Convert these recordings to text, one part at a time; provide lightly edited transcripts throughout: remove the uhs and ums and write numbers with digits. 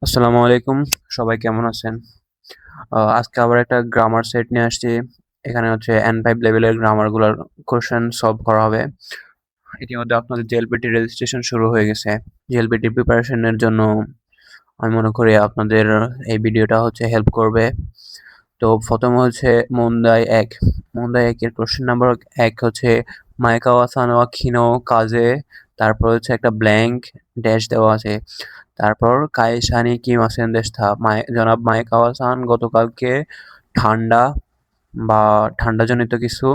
আসসালামু আলাইকুম। সবাই কেমন আছেন? আজকে আবার একটা গ্রামার সেট নিয়ে আসছি। এখানে হচ্ছে N5 লেভেলের গ্রামারগুলার কোয়েশ্চেন সলভ করা হবে। ইতিমধ্যে আপনাদের জেএলপিটি রেজিস্ট্রেশন শুরু হয়ে গেছে। জেএলপিটি প্রিপারেশনের জন্য আমি মনে করি আপনাদের এই ভিডিওটা হচ্ছে হেল্প করবে। তো প্রথমে হচ্ছে মন্দাই ১। মন্দাই ১ এর কোয়েশ্চেন নাম্বার ১ হচ্ছে মাইকাওয়া-সান ওয়া কিনো কাজে, তারপর হচ্ছে একটা ব্ল্যাংক ড্যাশ দেওয়া আছে। তারপর কায়েশা নি কিমাসেন দেশটা, জনাব মাইকাওয়া-সান গতকালকে ঠান্ডা বা ঠান্ডাজনিত কিছু,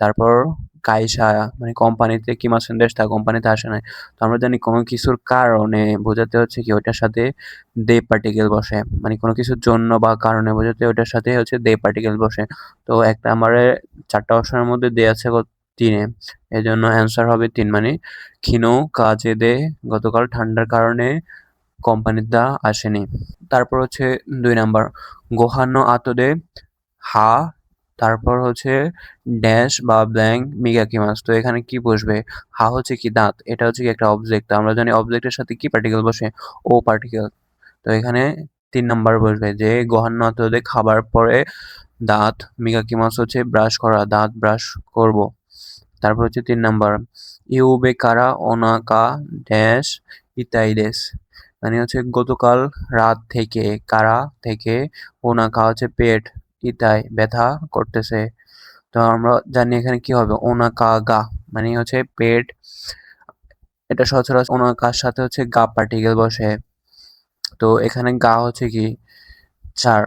তারপর কাইসা মানে কোম্পানিতে কিমাসেন দেশটা কোম্পানিতে আসে নাই। তো আমরা জানি কোনো কিছুর কারণে বোঝাতে হচ্ছে কি ওইটার সাথে দে পার্টিকেল বসে, মানে কোনো কিছুর জন্য বা কারণে বোঝাতে ওইটার সাথে হচ্ছে দে পার্টিকেল বসে। তো একটা আমারে ৪টা অপশনের মধ্যে দে আছে ৩-এ, এই জন্য অ্যান্সার হবে ৩, মানে ক্ষীণ কাজে দে গতকাল ঠান্ডার কারণে কোম্পানিটা আসেনি। তারপর হচ্ছে ২ নাম্বার গোহান্ন আতদে হা, তারপর হচ্ছে ড্যাশ বা ব্ল্যাঙ্ক মিগাকিমাস। তো এখানে কি বসবে? হা হচ্ছে কি দাঁত, এটা হচ্ছে কি একটা অবজেক্ট। তো আমরা জানি অবজেক্টের সাথে কি পার্টিকেল বসে? ও পার্টিকেল। তো এখানে ৩ নাম্বার বসবে যে গোহান্ন আতদে খাবার পরে দাঁত, মিগাকিমাস হচ্ছে ব্রাশ করা, দাঁত ব্রাশ করব। তারপর হচ্ছে ৩ নাম্বার ইউবে কারা ওনাকা ড্যাশ ইতাইদেস, মানে হচ্ছে গতকাল রাত থেকে, কারা থেকে, ওনাকা হচ্ছে পেট, ইতাই ব্যথা করতেছে। তো আমরা জানি এখানে কি হবে, ওনাকা গা, মানে হচ্ছে পেট। এটা সচরাচর ওনাকার সাথে হচ্ছে গা পার্টিকেল বসে। তো এখানে গা হচ্ছে কি ৪,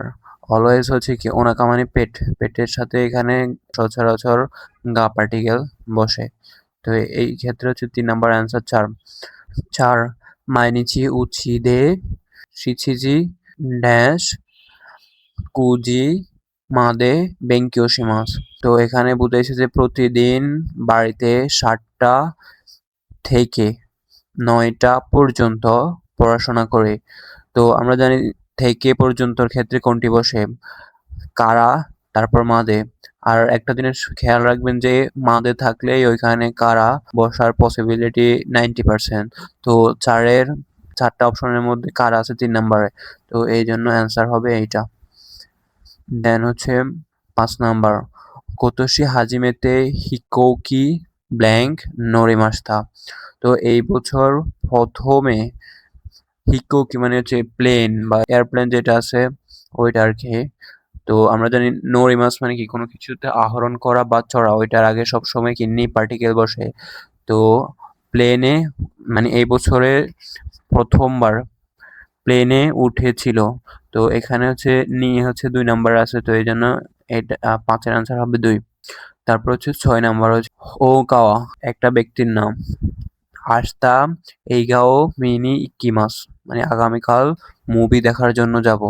অলওয়েজ হচ্ছে কি ওনাকা মানে পেট, পেটের সাথে এখানে সচরাচর গা পার্টিকেল বসে। তো এই ক্ষেত্রে হচ্ছে ৩ নাম্বার অ্যান্সার ৪। ৪ মাইনিচি উচিদে শিচিজি ড্যাশ কুজি মাদে বেঙ্কিওশিমাস। তো এখানে বুঝাইছে যে প্রতিদিন বাড়িতে ৭টা থেকে ৯টা পর্যন্ত পড়াশোনা করে। তো আমরা জানি থেকে পর্যন্তর ক্ষেত্রে কোনটি বসে? কারা, তারপর মাদে। আর একটা জিনিস খেয়াল রাখবেন যে মাদে থাকলেই ওইখানে কারা বসার পসিবিলিটি 90%। তো ৪টা অপশনের মধ্যে কারা আছে ৩ নাম্বারে। তো এই জন্য অ্যান্সার হবে এইটা। দেন হচ্ছে ৫ নাম্বার কোতোশি হাজিমেতে হিকৌকি ব্ল্যাঙ্ক নোরিমাস্তা। তো এই বছর প্রথমে হিকৌকি মানে হচ্ছে প্লেন বা এয়ারপ্লেন যেটা আছে ওইটা আর কি। তো আমরা জানি নোরিমাস মানে কি কোনো কিছুতে আহরণ করা বা চড়া, ওইটার আগে সবসময় কি নি পার্টিকেল বসে। তো প্লেনে মানে এই বছরে প্রথমবার প্লেনে উঠেছিল। তো এখানে হচ্ছে নি হচ্ছে ২ নাম্বারে আছে, তো এই জন্য এটা ৫ এর আনসার হবে ২। তারপর হচ্ছে ৬ নাম্বার হচ্ছে ওকাওয়া একটা ব্যক্তির নাম। আস্তা এইগাও মিনি ইক্কিমাস, মানে আগামীকাল মুভি দেখার জন্য যাব।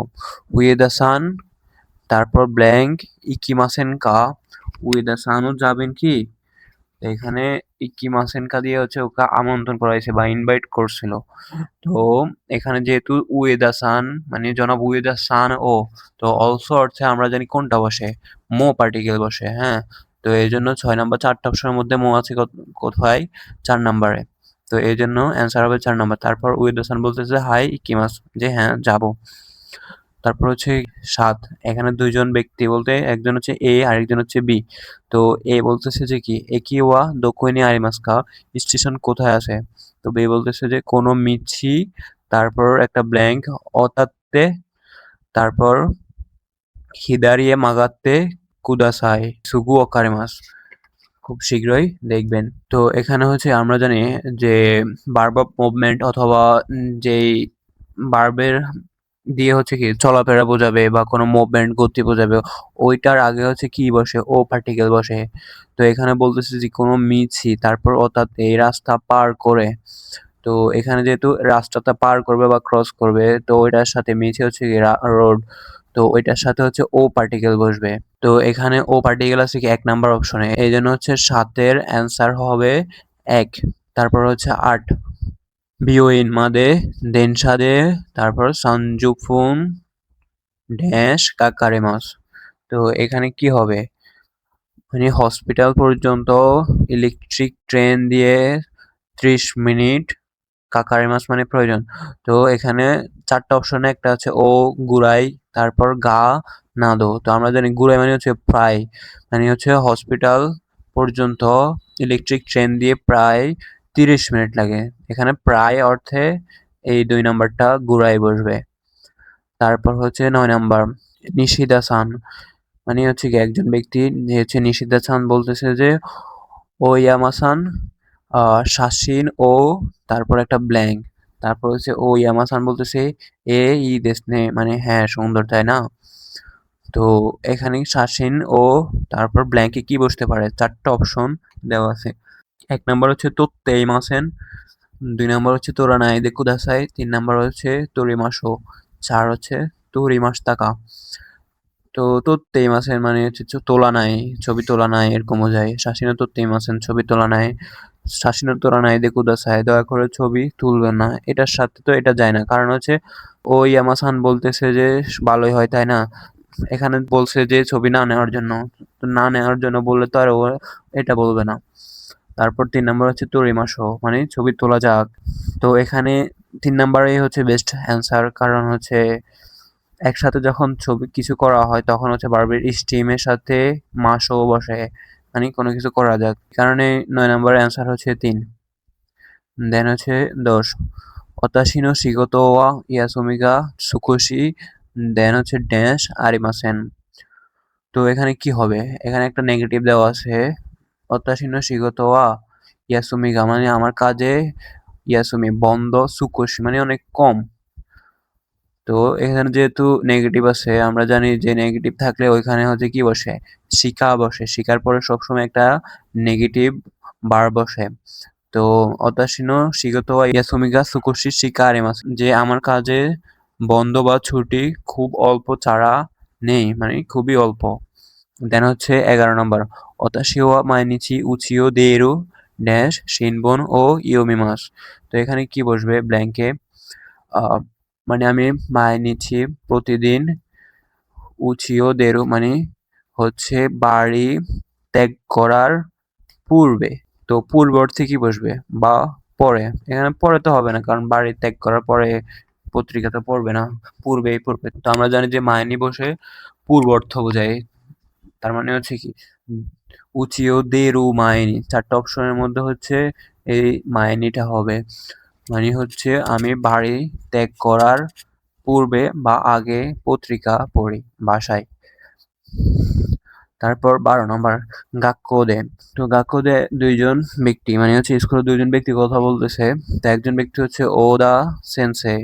উয়েদা-সান, তারপর ব্ল্যাঙ্ক ইকিমাসেন কা, উয়েদা-সানও যাবেন কি? এখানে ইকিমাসেন কা দিয়ে হচ্ছে ওকে আমন্ত্রণ করা হয়েছে বা ইনভাইট করছিল। তো এখানে যেহেতু উয়েদা-সান মানে জনাব উয়েদা-সান ও, তো অলসো অর্থে আমরা জানি কোনটা বসে? মো পার্টিকেল বসে, হ্যাঁ? তো এই জন্য ৬ নাম্বার ৪টা অপশনের মধ্যে মো আছে কোথায়? ৪ নাম্বারে। তো এই জন্য অ্যান্সার হবে ৪ নাম্বার। তারপর উয়েদা-সান বলতেছে হাই ইকিমাস, যে হ্যাঁ যাবো। তারপর হচ্ছে ৭, এখানে ২ জন ব্যক্তি বলতে একজন হচ্ছে এ আরেকজন হচ্ছে বি। তো এ বলতেছে যে কি একি ওয়া দোকোই নি আরিমাস্কা, স্টেশন কোথায় আছে? তো বি বলতেছে যে কোনো মিছি, তারপর একটা ব্ল্যাঙ্ক অতাত্তে, তারপর হিদারিয়ে মাগাত্তে কুদাসাই সুগু ওকারিমাস, খুব শীঘ্রই দেখবেন। তো এখানে হচ্ছে আমরা জানি যে ভার্ব অফ মুভমেন্ট অথবা যেই ভার্বের দিয়ে হচ্ছে কি চলাফেরা বোঝাবে বা কোনো মুভমেন্ট গতি বোঝাবে, ওইটার আগে হচ্ছে কি বসে? ও পার্টিকেল বসে। তো এখানে বলতেছে যে কোনো মিছি, তারপর অর্থাৎ এই রাস্তা পার করে। তো এখানে যেহেতু রাস্তাটা পার করবে বা ক্রস করবে, তো ওইটার সাথে মিছি হচ্ছে কি রোড, তো ওইটার সাথে হচ্ছে ও পার্টিকেল বসবে। তো এখানে ও পার্টিকেল আছে কি ১ নাম্বার অপশনে, এই জন্য হচ্ছে ৭ এর অ্যান্সার হবে ১। তারপর হচ্ছে ৮ বিওইন মাদে দেনসাদে, তারপর সানজুফুন ড্যাশ কাকারেমাস। তো এখানে কি হবে? মানে হসপিটাল পর্যন্ত ইলেকট্রিক ট্রেন দিয়ে ৩০ মিনিট কাকারেমাস মানে প্রয়োজন। তো এখানে 4টা অপশনে একটা আছে ও গুরাই, তারপর গা নাদো। তো আমরা জানি গুরাই মানে হচ্ছে প্রায়, মানে হচ্ছে হসপিটাল পর্যন্ত ইলেকট্রিক ট্রেন দিয়ে প্রায় 30 মিনিট লাগে। এখানে প্রায় অর্থে এই 2 নাম্বারটা গুরাই বসবে। তারপর হচ্ছে 9 নাম্বার নিশিদাসান, মানে হচ্ছে কি একজন ব্যক্তি যে হচ্ছে নিশিদাসান বলতেছে যে ওয়ামাসান শাসিন ও তারপর একটা ব্ল্যাঙ্ক, তারপর হচ্ছে ওয়ামাসান বলতেছে এ ই দেশনে, মানে হ্যাঁ সুন্দর তাই না। তো এখানে শাসিন ও তারপর ব্ল্যাঙ্কে কি বসতে পারে, 4টা অপশন দেওয়া আছে। 1 নাম্বার হচ্ছে তোত্তেই মাসেন, 2 নাম্বার হচ্ছে তোরা নাই দে কুদাসাই, 3 নাম্বার হচ্ছে তোরিমাসো, 4 হচ্ছে তোরিমাস তাকা। তো তোত্তেই মাসেন মানে হচ্ছে তোলা নাই, ছবি তোলা নাই এরকম বোঝায়। শাসিনো তোত্তেই মাসেন ছবি তোলা নাই, শাসিনো তোলা নাই দে কুদাসাই দয়া করে ছবি তুলবেন না। এটার সাথে তো এটা যায় না, কারণ হচ্ছে ও ইয়ামাসান বলতেছে যে ভালোই হয় তাই না। এখানে বলছে যে ছবি না নেওয়ার জন্য, তো না নেওয়ার জন্য বললে তো আর ও এটা বলবে না। তারপর 3 নাম্বার হচ্ছে তোরিমাসো, মানে ছবি তোলা যাক। তো এখানে 3 নাম্বারেই হচ্ছে বেস্ট অ্যান্সার, কারণ হচ্ছে একসাথে যখন ছবি কিছু করা হয় তখন হচ্ছে ভার্বের স্টিমের সাথে মাসও বসে, মানে কোনো কিছু করা যাক। কারণে 9 নাম্বারের অ্যান্সার হচ্ছে 3। দেন হচ্ছে 10 ওতাশি নো শিগোতো ওয়া ইয়াসুমি গা সুকুশি দেন হচ্ছে ড্যাশ আরিমাসেন। তো এখানে কি হবে, এখানে একটা নেগেটিভ দেওয়া আছে ওতাশি নো শিগোতো ওয়া ইয়াসুমি গা, মানে আমার কাজে ইয়াসুমি বন্ধ, সুকুশি মানে অনেক কম। তো এখানে যেহেতু নেগেটিভ আছে, আমরা জানি যে নেগেটিভ থাকলে ওইখানে হচ্ছে কি বসে, শিকা বসে, শিকার পরে সবসময় একটা নেগেটিভ বার বসে। তো অতাশিনো শিগতো ওয়া ইয়াসুমি গা সুকুশি শিকা আরিমাসে, যে আমার কাজে বন্ধ বা ছুটি খুব অল্প ছাড়া নেই, মানে খুবই অল্প। দেন হচ্ছে 11 নম্বর ওতাশি ওয়া মাইনিচি উচিও দেরু ড্যাশ শিনবন ও ইয়োমিমাস। তো এখানে কি বসবে ব্ল্যাঙ্কে, মানে আমি মাইনিচি প্রতিদিন, উচিও দেরু মানে হচ্ছে বাড়ি ত্যাগ করার পূর্বে। তো পূর্ববর্তী কি বসবে বা পরে, এখানে পরে তো হবে না কারণ বাড়ি ত্যাগ করার পরে পত্রিকা তো পড়বে না, পূর্বেই পড়বে। তো আমরা জানি যে মাইনি বসে পূর্বার্থ বোঝায়, তার মানে হচ্ছে কি উচিও দেরু মাইনি, 4টা অপশনের মধ্যে হচ্ছে এই মাইনিটা হবে, মানে হচ্ছে আমি বাড়ি ত্যাগ করার পূর্বে বা আগে পত্রিকা পড়ি বাসায়। তারপর 12 নম্বর গাক্কোদে। তো গাক্কোদে 2 জন ব্যক্তি, মানে হচ্ছে স্কুলে 2 জন ব্যক্তি কথা বলতেছে। তো একজন ব্যক্তি হচ্ছে ওদা সেনসেই।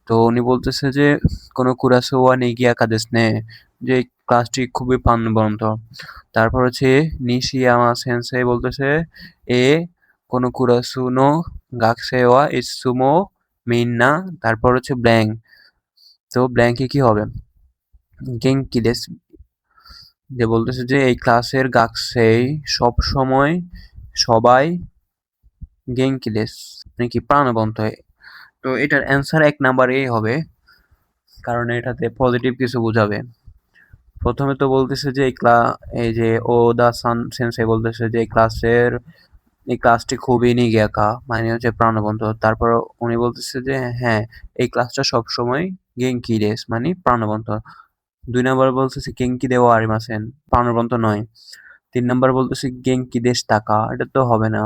তো উনি বলতেছে যে কোনো কুরাসো ওয়া নিগিয়াকা দেsu ne, যে এই ক্লাসটি খুবই প্রাণবন্ত। তারপর হচ্ছে নিশিয়ামা সেনসেই বলতেছে এ কোনো কুরাসু নো গাকুসেই ওয়া ইৎসুমো মিন্না, তারপর হচ্ছে ব্ল্যাঙ্ক। তো ব্ল্যাঙ্কে কি হবে, গেনকি দেsu, যে বলতেছে যে এই ক্লাসের গাকুসেই সব সময় সবাই গেনকি দেsu, মানে কি প্রাণবন্ত। তো এটার অ্যান্সার 1 নাম্বারেই হবে, কারণ এটাতে পজিটিভ কিছু বোঝাবে। প্রথমে তো বলতেছে যে এই যে ওদা সেনসেই বলতেছে যে এই ক্লাসটি খুবই নিগিয়াকা, মানে হচ্ছে প্রাণবন্ত। তারপর উনি বলতেছে যে হ্যাঁ এই ক্লাসটা সবসময় গেঙ্কি দেশ মানে প্রাণবন্ত। 2 নাম্বার বলতেছে গেঙ্কি দেওয়া আরিমাসেন, প্রাণবন্ত নয়। 3 নাম্বার বলতেছে গেঙ্কি দেশ টাকা, এটা তো হবে না,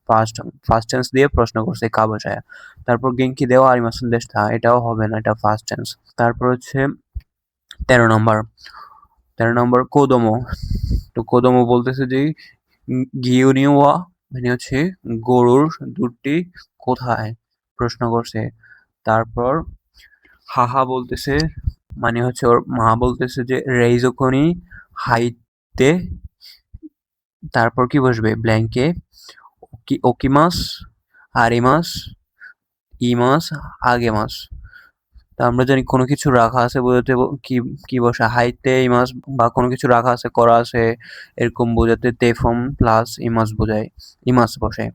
ফার্স্ট ফার্স্ট টেন্স দিয়ে প্রশ্ন করছে কা বসায়া। তারপর গেঙ্কি দেওয়া আরিমাসেন দেশ টা, এটাও হবে না, এটা ফার্স্ট টেন্স। তারপর হচ্ছে 13 নম্বর 13 নম্বর কোদোমো। তো কোদোমো বলতেছে যে গিউনিওয়া মানে হচ্ছে গরুর দুধটি কোথায়, প্রশ্ন করছে। তারপর হাহা বলতেছে, মানে হচ্ছে ওর মা বলতেছে যে রেইজোকোনি হাইতে, তারপর কি বসবে ব্ল্যাঙ্কে, ওকিমাস আরিমাস ইমাস আগেমাস। তা আমরা জানি কোনো কিছু রাখা আছে বোঝাতে কি কি বসে, হাইতে ইমাস, বা কোনো কিছু রাখা আছে করা আছে এরকম বোঝাতে তে ফর্ম প্লাস ইমাস বোঝায়, ইমাস বসে।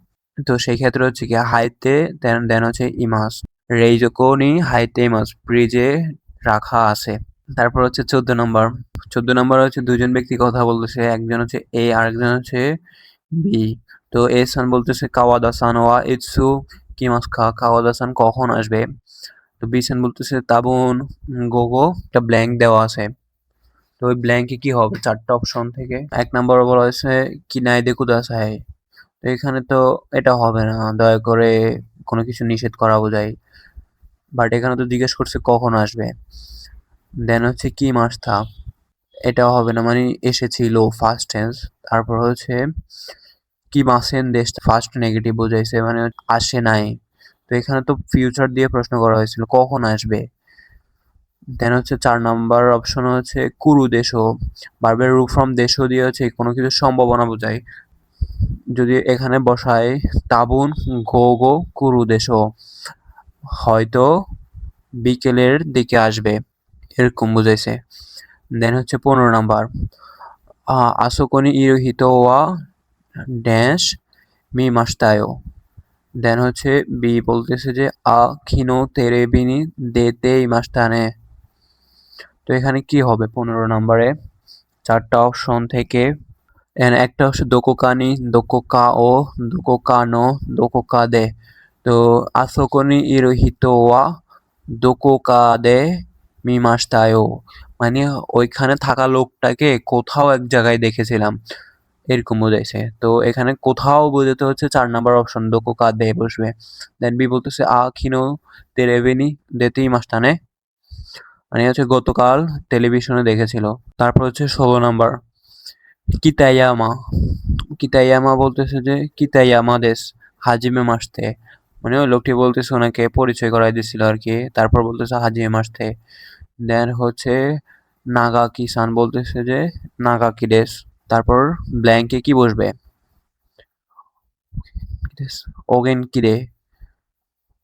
তো সেই ক্ষেত্রে হচ্ছে কি হাইতে দেন হচ্ছে ইমাস, রেইজোকোনি হাইতে ইমাস ব্রিজে রাখা আছে। তারপর হচ্ছে 14 নম্বর 14 নম্বর হচ্ছে 2 জন ব্যক্তি কথা বলতেছে, একজন হচ্ছে এ আরেকজন হচ্ছে বি। তো এ সান বলতেছে কাওয়াদা সান ওয়া ইৎসু কিমাস খা, কাওয়াদা সান কখন আসবে। তো বিসেন বলতেছে তাবুন গোগো একটা ব্ল্যাঙ্ক দেওয়া আছে। তো ওই ব্ল্যাঙ্কে কি হবে 4টা অপশন থেকে 1 নম্বরে বলা হয়েছে কিনাই দে কুদাসাই। তো এখানে তো এটা হবে না, দয়া করে কোনো কিছু নিষেধ করা বোঝায়। বাট এখানে তো জিজ্ঞেস করছে কখন আসবে। দেন হচ্ছে কি মাস থা, এটাও হবে না, মানে এসেছিল ফার্স্ট টেন্স। তারপর হচ্ছে কি মাসেন দেশ ফার্স্ট নেগেটিভ বোঝাইছে, মানে আসে নাই। তো এখানে তো ফিউচার দিয়ে প্রশ্ন করা হয়েছিল কখন আসবে। দেন হচ্ছে 4 নাম্বার অপশন হচ্ছে কুরু দেশো, ভার্বের রূপ ফ্রম দেশো দিয়ে হচ্ছে কোনো কিছুর সম্ভাবনা বোঝায়। যদি এখানে বসায় তাবুন গো গো কুরু দেশো, হয়তো বিকেলের দিকে আসবে, এরকম বুঝাইছে। দেন হচ্ছে 15 নাম্বার আসোকনি ইরোহিতো ওয়া ড্যাশ মি মাস্তায়ো। দেন হচ্ছে বি বলতেছে যে খিনো তেরেবিনি দেতে ইমাস্তানে। তো এখানে কি হবে 15 নম্বরে 4টা অপশন থেকে একটা হচ্ছে দোকোকানি, দোকোকা ও, দোকোকানো, দোকোকা দে। তো আসোকনি ইরোহিতো ওয়া দোকোকা দে মিমাস্তায়ো, মানে ওইখানে থাকা লোকটাকে কোথাও এক জায়গায় দেখেছিলাম, এরকম বোঝাইছে। তো এখানে কোথাও বোঝাতে হচ্ছে 4 নাম্বার অপশন দোকোকা দে বসবে। দেন বি বলতেছে খিনো তেরেবিনি দেতে ইমাস্তানে, মানে হচ্ছে গতকাল টেলিভিশনে দেখেছিল। তারপর হচ্ছে 16 নাম্বার কিতায়ামা। কিতায়ামা বলতেছে যে কিতায়ামা দেশ হাজিমে মাসতে, মানে ওই লোকটি বলতেছে ওনাকে পরিচয় করাই দিছিল আর কি। তারপর বলতেছে হাজিমে মাসতে। দেন হচ্ছে নাগাকি সান বলতেছে যে নাগাকি দেশ। তারপর ব্ল্যাঙ্কে কি বসবে ওগেন কিরে।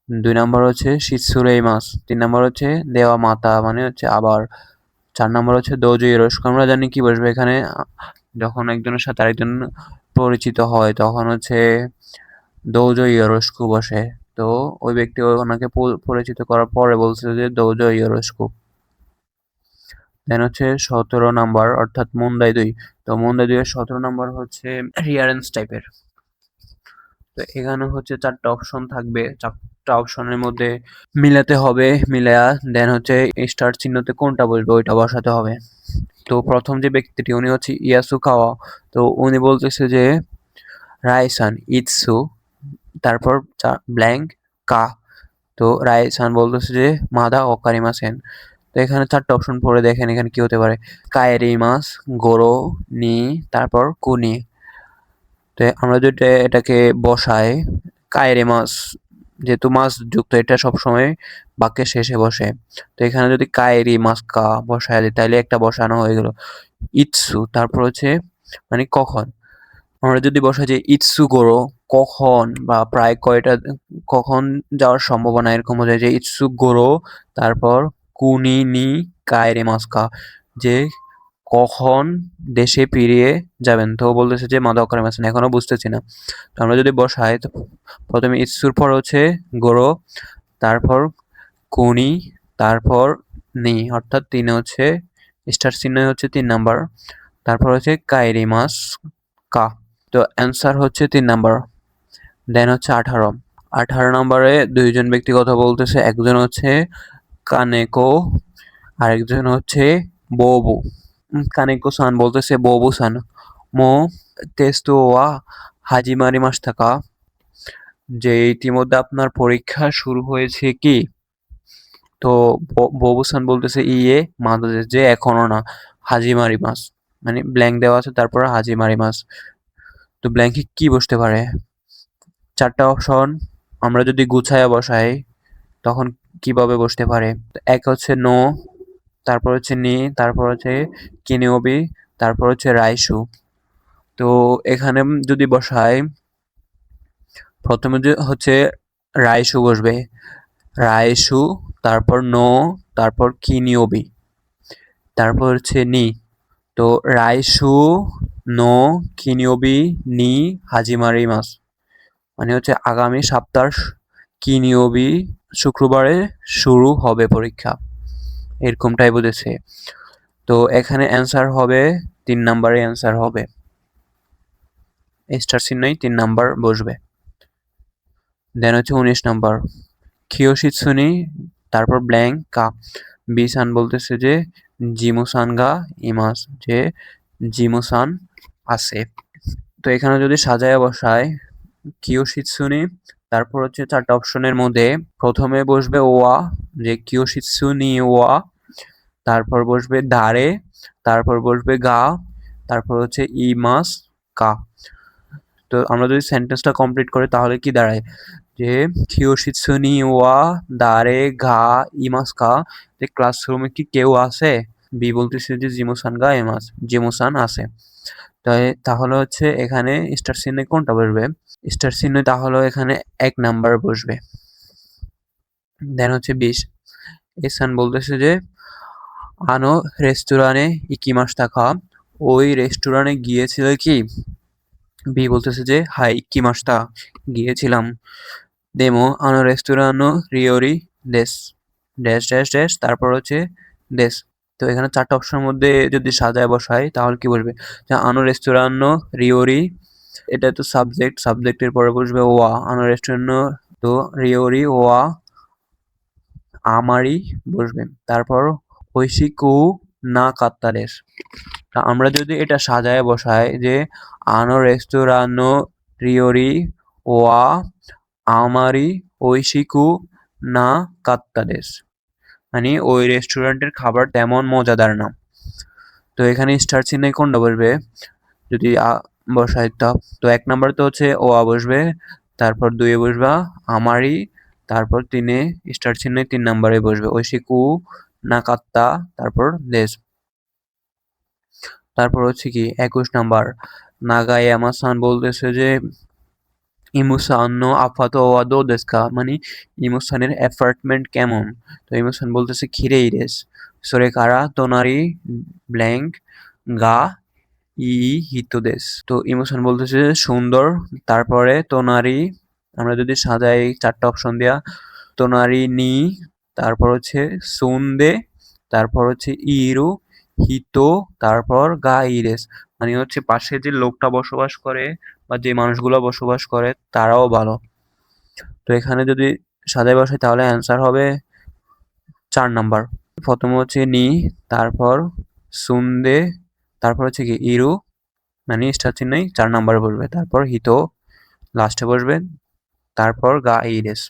2 নাম্বার হচ্ছে শিৎসুরেই মাস। 3 নাম্বার হচ্ছে দেওয়া মাতা, মানে হচ্ছে আবার। 4 নাম্বার হচ্ছে দোজো ইরোস্কো। আমরা জানি কি বসবে এখানে, যখন একজনের সাথে আরেকজন পরিচিত হয় তখন হচ্ছে দোজো ইরোস্কো বসে। তো ওই ব্যক্তি ওনাকে পরিচিত করার পরে বলছে যে দোজো ইরোস্কো। দেন হচ্ছে 17 নাম্বার অর্থাৎ মুন্দাই 2। তো মুন্দাই 2 এর 17 নাম্বার হচ্ছে রিয়ারেন্স টাইপের। তো এখানে হচ্ছে 4টা অপশন থাকবে, 4টা অপশনের মধ্যে মিলাতে হবে। মিলায়া দেন হচ্ছে স্টার চিহ্নতে কোনটা বসবে ওইটা বসাতে হবে। তো প্রথম যে ব্যক্তিটি উনি হচ্ছে ইয়াসুকাওয়া। তো উনি বলতেছে যে রাইসান ইৎসু, তারপর ব্ল্যাঙ্ক কা। তো রাইসান বলতেছে যে মাদা ওকারিমাসেন। তো এখানে 4টা অপশন পড়ে দেখেন এখানে কি হতে পারে। কায়েরিমাস, গোরো, নি, তারপর কুনি। তো আমরা যদি এটাকে বসাই কায়রে মাছ, যেহেতু মাছ যুক্ত এটা সবসময় বাক্যের শেষে বসে। তো এখানে যদি কায়েরি মাস্কা বসায় দিই তাহলে একটা বসানো হয়ে গেল। ইৎসু তারপর হচ্ছে মানে কখন। আমরা যদি বসাই যে ইৎসু গোরো কখন বা প্রায় কয়টা, কখন যাওয়ার সম্ভাবনা, এরকম বোঝায় যে ইৎসু গোরো। তারপর কুনি নি কায়রে মাস্কা, যে কখন দেশে ফিরিয়ে যাবেন। তো বলতেছে যে মাদা অকারে মাসেন, এখনো বুঝতেছি না। তো আমরা যদি বসাই তো প্রথমে ইৎসুর পর হচ্ছে গোরো, তারপর কুনি, তারপর নি অর্থাৎ 3 হচ্ছে স্টার চিহ্ন হচ্ছে 3 নাম্বার। তারপর হচ্ছে কাইরি মাস কা। তো অ্যান্সার হচ্ছে 3 নাম্বার। দেন হচ্ছে 18। 18 নম্বরে 2জন ব্যক্তি কথা বলতেছে, একজন হচ্ছে কানেকো, আরেকজন হচ্ছে বোবু। কানেকো সান বলতেছে বোবু সান মো তেস্তু ওয়া হাজিমারি মাস থাকা, যে ইতিমধ্যে আপনার পরীক্ষা শুরু হয়েছে কি। তো বোবু সান বলতেছে ইয়ে মাদাদের যে এখনো না, হাজিমারি মাস, মানে ব্ল্যাঙ্ক দেওয়া আছে তারপর হাজিমারি মাস। তো ব্ল্যাঙ্কে কি বসতে পারে 4টা অপশন আমরা যদি গুছায়া বসাই তখন কিভাবে বসতে পারে। এক হচ্ছে নো, তারপর হচ্ছে নি, তারপর হচ্ছে কিনিওবি, তারপর হচ্ছে রাইসু। তো এখানে যদি বসাই প্রথমে যে হচ্ছে রাইসু বসবে, রাইসু, তারপর নো, তারপর কিনিওবি, তারপর হচ্ছে নি। তো রাইসু নো কিনিওবি নি হাজিমারি মাস, মানে হচ্ছে আগামী সপ্তাহ কিনিওবি শুক্রবারে শুরু হবে পরীক্ষা, এরকমটাই বুঝেছে। তো এখানে অ্যান্সার হবে 3 নাম্বারে অ্যান্সার হবে, স্টার চিহ্নই 3 নাম্বার বসবে। দেন হচ্ছে 19 নাম্বার কিয়োশিৎসুনি তারপর ব্ল্যাঙ্ক কা। বিসান বলতেছে যে জিমুসান গা ইমাস, যে জিমুসান আছে। তো এখানে যদি সাজায় বসায় কিয়োশিৎসুনি, তারপর হচ্ছে 4টা অপশনের মধ্যে প্রথমে বসবে ওয়া, যে কিয়োশিৎসুনি ওয়া, তারপর বসবে দারে, তারপর বসবে গা, তারপর হচ্ছে ইমাস কা। তো আমরা যদি সেন্টেন্সটা কমপ্লিট করি তাহলে কি দাঁড়ায়, যে কিয়োশিৎসুনি ওয়া দারে গা ইমাস কা, যে ক্লাসরুমে কি কেউ আছে? বি বলতেছে যে জিমুসান গা ইমাস, জিমুসান আছে। তাহলে হচ্ছে এখানে স্টার চিহ্নে কোনটা বসবে? স্টার চিহ্নে তাহলে এখানে 1 নাম্বার বসবে। দেন হচ্ছে 20, এসান বলতেছে যে আনো রেস্টুরানে ইকিমাশিতা, ওই রেস্টুরেন্টে গিয়েছিলে কি? বি বলতেছে যে হাই ইকিমাশিতা, গিয়েছিলাম। দেমো আনো রেস্টুরানো রিওরি দেস, ড্যাশ ড্যাশ ড্যাশ, তারপর হচ্ছে দেস। তো এখানে 4টা অপশনের মধ্যে যদি সাজায় বসাই তাহলে কি বলবে? যে আনো রেস্টুরানো রিওরি, এটা তো সাবজেক্ট, সাবজেক্টের পরে বসবে ওয়া, আনো রেস্টুরানো, তো রিওরি ওয়া আমারি বসবে। তারপর ঐশিকু না কাত্তারেস। আমরা যদি এটা সাজায় বসাই যে আনো রেস্টুরানো রিওরি ওয়া আমারি ঐশিকু না কাত্তারেস, মানে ওই রেস্টুরেন্টের খাবার তেমন মজাদার না। তো এখানে স্টার চিহ্নে কোনটা বসবে যদি বসাই? তো 1 নাম্বার তো হচ্ছে ওয়া বসবে, তারপর 2 এ বসবা আমারি, তারপর 3 এ স্টার চিহ্নে 3 নাম্বারে বসবে ঐশিকু নাকাত্তা, তারপর দেশ। তারপর হচ্ছে কি 21 নাম্বার, নাগায়ামা-সান বলতেছে যে ইমুসান নো আপাতো ওয়া দো দেসু কা, মানে ইমুসানের অ্যাপার্টমেন্ট কেমন? তো ইমুসান বলতেছে খিরেই দেসু। সোরে তোনারি ব্ল্যাঙ্ক গা ই হিতো দেসু। তো ইমোশন বলতেছে সুন্দর, তারপরে তোনারি, আমরা যদি সাজাই 4টা অপশন দেয়া, তোনারি নি, তারপর হচ্ছে সুন্দে, তারপর হচ্ছে ইরু হিতো, তারপর গা ইরেস, মানে হচ্ছে পাশে যে লোকটা বসবাস করে বা যে মানুষগুলো বসবাস করে তারাও ভালো। তো এখানে যদি সাজাই বসাই তাহলে অ্যান্সার হবে 4 নাম্বার। প্রথম হচ্ছে নি, তারপর সুন্দে, তারপর হচ্ছে কি ইরু, মানে স্টার চিহ্নেই 4 নাম্বারে বসবে, তারপর হিতো লাস্টে বসবে, তারপর গা ইরেস।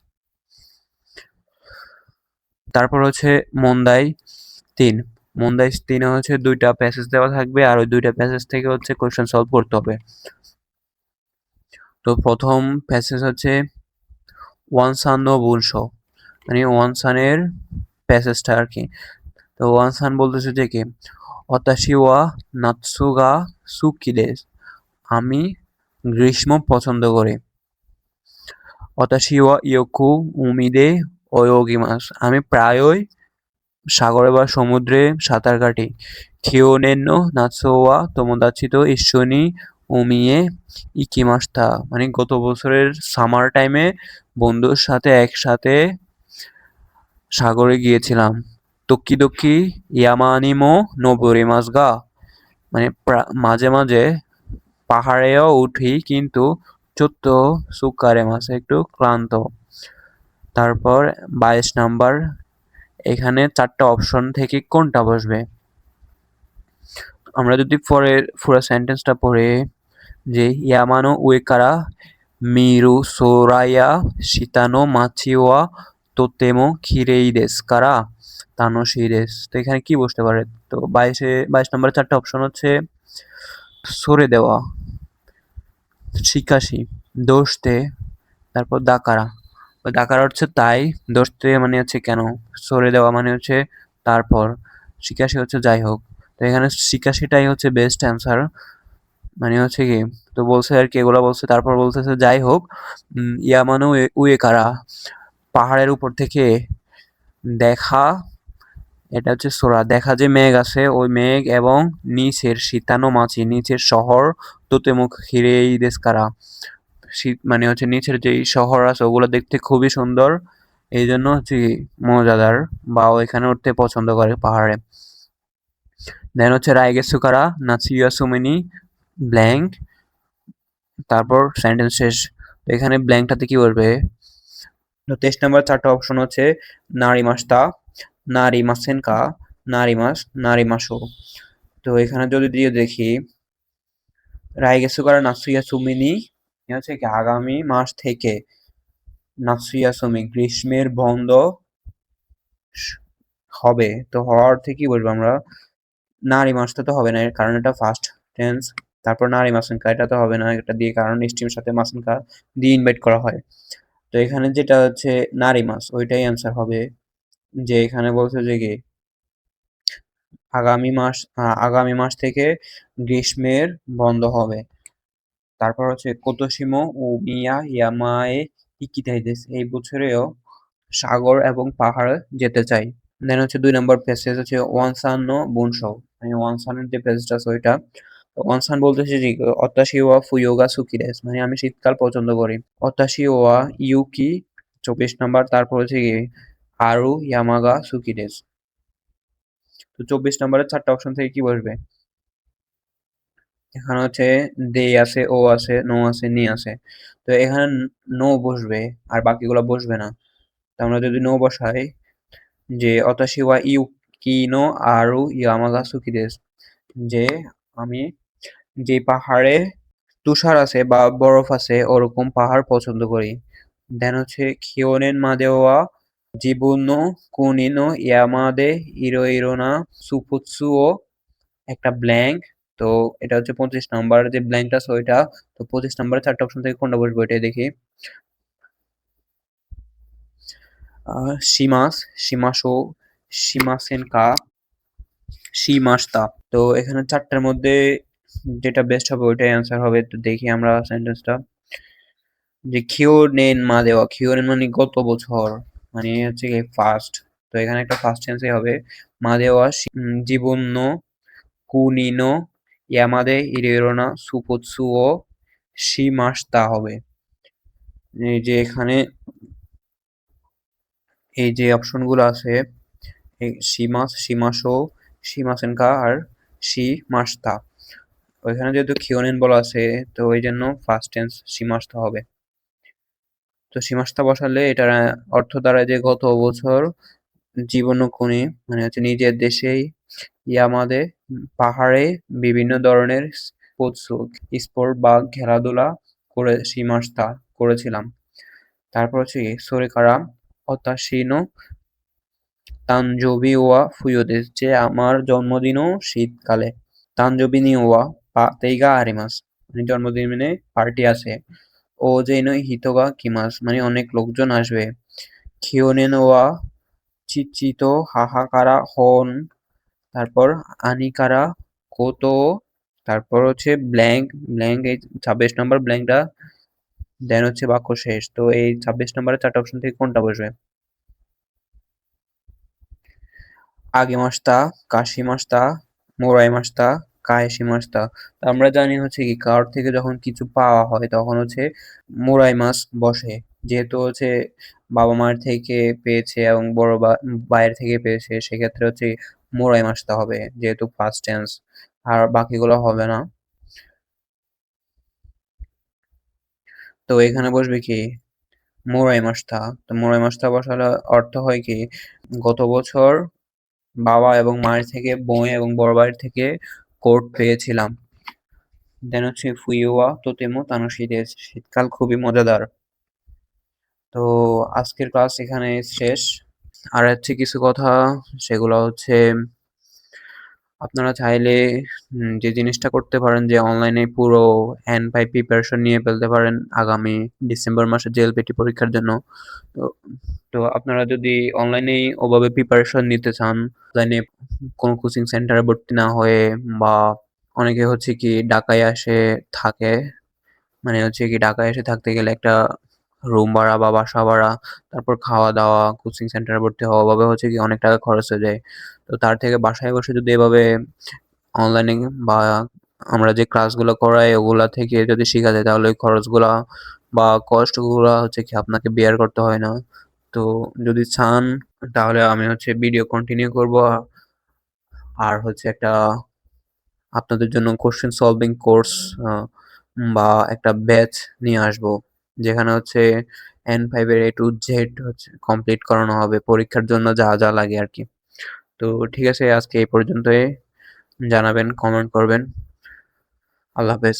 তারপর হচ্ছে মন্দাই 3, মন্দাই 3 এ হচ্ছে 2টা প্যাসেজ দেওয়া থাকবে আর ওই 2টা প্যাসেজ থেকে হচ্ছে কোশ্চেন সলভ করতে হবে। তো প্রথম প্যাসেজ হচ্ছে ওয়ানসান নো বুনশো, মানে ওয়ানসানের প্যাসেজটা আর কি। তো ওয়ানসান বলতেছে যে কি অতাশি ওয়া নাৎসু গা সুকি দেসু, আমি গ্রীষ্ম পছন্দ করি। অতাশি ওয়া ইয়োকু উমিদে ওয়োগিমাসু, আমি প্রায়ই সাগরে বা সমুদ্রে সাঁতার কাটি। কিয়োনেন নো নাৎসু ওয়া তোমোদাচি তো ইচ্ছোনি উমিয়ে ইকিমাশিতা, মানে গত বছরের সামার টাইমে বন্ধুর সাথে একসাথে সাগরে গিয়েছিলাম। তোকিদোকি ইয়ামা নি মো নোবোরিমাসু গা, মানে মাঝে মাঝে পাহাড়েও উঠি কিন্তু চোত্ত সুকারেমাসু, একটু ক্লান্ত। তারপর 22 নাম্বার, এখানে 4টা অপশন থেকে কোনটা বসবে? আমরা যদি পরের পুরো সেন্টেন্সটা পড়ি যে ইয়ামানো উয়েকারা মিরু সোরাইয়া শিতানো মাছি ওয়া তোতেমো খিরেই দেসু কারা তানোশি দেসু। তো এখানে কি বসতে পারে? তো 22 নম্বরে 4টা অপশন হচ্ছে সরে দেওয়া, শিকাশি, দোষতে, তারপর দাকারা। ওই দাকারা হচ্ছে তাই, দোষতে মানে হচ্ছে কেন, সরে দেওয়া মানে হচ্ছে তারপর, শিকাশি হচ্ছে যাই হোক। তো এখানে শিকাশিটাই হচ্ছে বেস্ট অ্যান্সার, মানে হচ্ছে কি, তো বলছে আর কি এগুলা বলছে, তারপর বলতেছে যাই হোক ইয়ামানো উয়েকারা, পাহাড়ের উপর থেকে দেখা, এটা হচ্ছে সোরা, দেখা যে মেঘ আছে ওই মেঘ এবং নিচের শীতানো মাছি, নিচের শহর তোতেমুখ হিরেই দেস্কারা, শীত মানে হচ্ছে নিচের যেই শহর আছে ওগুলো দেখতে খুবই সুন্দর, এই জন্য হচ্ছে মজাদার বা ওইখানে উঠতে পছন্দ করে পাহাড়ে। দেন হচ্ছে রাইগেসুকারা নাচিয়া সুমিনি ব্ল্যাঙ্ক, তারপর সেন্টেন্স শেষ। তো এখানে ব্ল্যাঙ্কটাতে কি বলবে? তো 23 নাম্বার 4টা অপশন হচ্ছে নারিমাস্তা, নারিমাসেনকা, নারিমাস, নারিমাসো। তো এখানে যদি দিয়ে দেখি রাইগেসুকারা নাসুয়া সুমিনি হচ্ছে কি আগামী মাস থেকে নাসুয়া সুমি গ্রীষ্মের বন্ধ হবে। তো হওয়ার থেকে কি বলবো আমরা নারী মাসটা তো হবে না কারণ এটা ফার্স্ট টেন্স। তারপর নারী মাসেনকা এটা তো হবে না এটা দিয়ে কারণ স্টিমের সাথে মাসেনকা দিয়ে ইনভাইট করা হয়। তো এখানে যেটা হচ্ছে নারী মাস ওইটাই অ্যান্সার হবে। যে এখানে বলছে যে কি আগামী মাস থেকে গ্রীষ্মের বন্ধ হবে। তারপর হচ্ছে কোতোশিমো ও মিয়া ইয়ামায়ে ইকিতাইদেস এই বছরেও সাগর এবং পাহাড়ে যেতে চাই। দেন হচ্ছে 2 নম্বর প্যাসেজ হচ্ছে ওয়ানসান নো বুনশো মানে ওয়ানসানের যে প্যাসেজটা আছে ওইটা। ওয়ানসান বলতেছে যে অত্তাশি ওয়া ফুয়োগা সুকি দেস মানে আমি শীতকাল পছন্দ করি। অত্তাশি ওয়া ইউকি 24 নাম্বার তারপর হচ্ছে কি আরু ইয়ামাগা সুকি দেস। তো 24 নাম্বারের 4টা অপশন থেকে কি বসবে? এখানে হচ্ছে দে আছে, ও আছে, নো আছে, নি আছে। তো এখানে নো বসবে আর বাকিগুলো বসবে না। তো আমরা যদি নো বসাই যে অতাশি ওয়া ইউকিনো আরু ইয়ামাগা সুকি দেস যে আমি যে পাহাড়ে তুষার আছে বা বরফ আছে ওরকম পাহাড় পছন্দ করি। দেন হচ্ছে খিওনেন মাদেওয়া জিবুনো কুনিনো ইয়ামাদে ইরোইরোনা সুপুৎসুও একটা ব্ল্যাঙ্ক। তো এটা হচ্ছে 25 নাম্বার যে ব্ল্যাঙ্কটা আছে ওইটা। তো 25 নাম্বারের 4টা অপশন থেকে কোনটা বসবে ওইটাই দেখি। শিমাস, শিমাশো, শিমাসেনকা, শিমাস্তা। তো এখানে 4টার মধ্যে যেটা বেস্ট হবে ওইটাই অ্যান্সার হবে। তো দেখি আমরা সেন্টেন্সটা যে খিওনেন মা দেওয়া খিওনেন মানে গত বছর মানে হচ্ছে কি ফার্স্ট। তো এখানে একটা ফার্স্ট টেন্সই হবে মা দেওয়া জীবন্য কুনিনো ইয়ামাদে ইরেরোনা সুপোৎসুও শিমাস্তা হবে। এই যে এখানে এই যে অপশনগুলো আছে এই শিমাস, শিমাশো, শিমাসেনকা আর শিমাস্তা। ওইখানে যেহেতু খিওনেন বলা আছে তো ওই জন্য ফার্স্ট টেন্স শিমাস্তা হবে। তো শিমাস্তা বসালে এটার অর্থ দাঁড়ায় যে গত বছর জীবনকুনি মানে হচ্ছে নিজের দেশেই ইয়ামাদে পাহাড়ে বিভিন্ন ধরনের স্পোর্ট বা খেলাধুলা করে শিমাস্তা করেছিলাম। তারপর হচ্ছে কি সোরেকারা অতাশিনো তানজোবি ওয়া ফুয়োদেস যে আমার জন্মদিনও শীতকালে। তানজোবি নি ওয়া তেইগা আরিমাস মানে জন্মদিনে পার্টি আছে। ও যেইনো হিতোগা কিমাস মানে অনেক লোকজন আসবে। খিওনেন ওয়া চিচিতো হাহাকারা হন তারপর আনিকারা কোতো তারপর হচ্ছে ব্ল্যাঙ্ক এই 26 নম্বর ব্ল্যাঙ্কটা দেন হচ্ছে বাক্য শেষ। তো এই 26 নম্বরের 4টা অপশন থেকে কোনটা বসবে? আগেমাশতা, কাশিমাশতা, মোরাইমাশতা, কায়েশিমাশতা। আমরা জানি হচ্ছে কি কারোর থেকে যখন কিছু পাওয়া হয় তখন হচ্ছে মোরাই মাছ বসে। যেহেতু হচ্ছে বাবা মায়ের থেকে পেয়েছে এবং বড় ভাইয়ের থেকে পেয়েছে সেক্ষেত্রে হচ্ছে মোরাই মাছটা হবে যেহেতু ফার্স্ট টেন্স আর বাকিগুলো হবে না। তো এখানে বসবে কি মোরাই মাছটা। তো মোরাই মাছটা বসালে অর্থ হয় কি গত বছর বাবা এবং মায়ের থেকে বোন এবং বড় ভাইয়ের থেকে কোট পেয়েছিলাম। দেন হচ্ছে ফুইওয়া তোতেমো তানোশিদেস শীতকাল খুবই মজাদার। তো আজকের ক্লাস এখানে শেষ। আর হচ্ছে কিছু কথা সেগুলো হচ্ছে আপনারা চাইলে যে জিনিসটা করতে পারেন যে অনলাইনে পুরো N5 প্রিপারেশন নিয়ে ফেলতে পারেন আগামী ডিসেম্বর মাসে জেএলপিটি পরীক্ষার জন্য। তো তো আপনারা যদি অনলাইনেই ওভাবে প্রিপারেশন নিতে চান অনলাইনে কোনো কোচিং সেন্টারে ভর্তি না হয়ে বা অনেকে হচ্ছে কি ঢাকায় আসে থাকে মানে হচ্ছে কি ঢাকায় এসে থাকতে গেলে একটা রুম ভাড়া বা বাসা ভাড়া তারপর খাওয়া দাওয়া কোচিং সেন্টারে ভর্তি হওয়া ওভাবে হচ্ছে কি অনেক টাকা খরচ হয়ে যায়। তো তার থেকে বাসায় বসে যদি এভাবে অনলাইনে বা আমরা যে ক্লাসগুলো করাই ওগুলা থেকে যদি শেখা যায় তাহলে ওই খরচগুলা বা কষ্টগুলা হচ্ছে কি আপনাকে বেয়ার করতে হয় না। তো যদি চান তাহলে আমি হচ্ছে ভিডিও কন্টিনিউ করব আর হচ্ছে একটা আপনাদের জন্য কোশ্চেন সলভিং কোর্স বা একটা ব্যাচ নিয়ে আসবো যেখানে হচ্ছে N5 এর A to Z হচ্ছে কমপ্লিট করানো হবে পরীক্ষার জন্য যা লাগে আরকি। তো ঠিক আছে আজকে এই পর্যন্তই। জানাবেন, কমেন্ট করবেন। আল্লাহ হাফেজ।